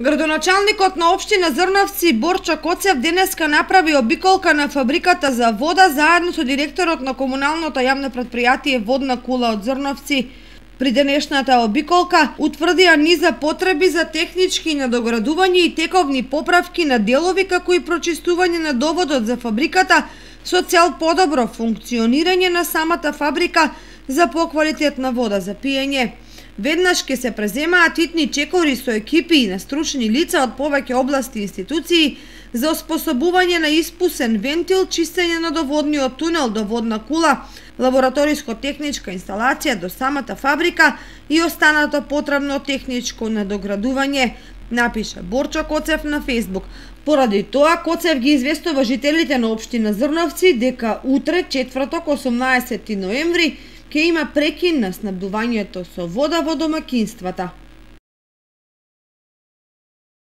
Градоначалникот на општина Зрновци Борчо Коцев денеска направи обиколка на фабриката за вода заедно со директорот на комуналното јавно претпријатие Водна кула од Зрновци. При денешната обиколка утврдија низа потреби за технички надоградување и тековни поправки на делови како и прочистување на доводот за фабриката со цел подобро функционирање на самата фабрика за поквалитетна вода за пиење. Веднаш ќе се преземаат итни чекори со екипи и наструшени лица од повеќе области и институции за оспособување на испусен вентил, чистење на доводниот тунел до Водна кула, лабораториско-техничка инсталација до самата фабрика и останато потребно техничко надоградување, напиша Борчо Коцев на Facebook. Поради тоа, Коцев ги известува жителите на општина Зрновци дека утре, четврток, 18 ноември, ќе има прекин на снабдувањето со вода во домаќинствата.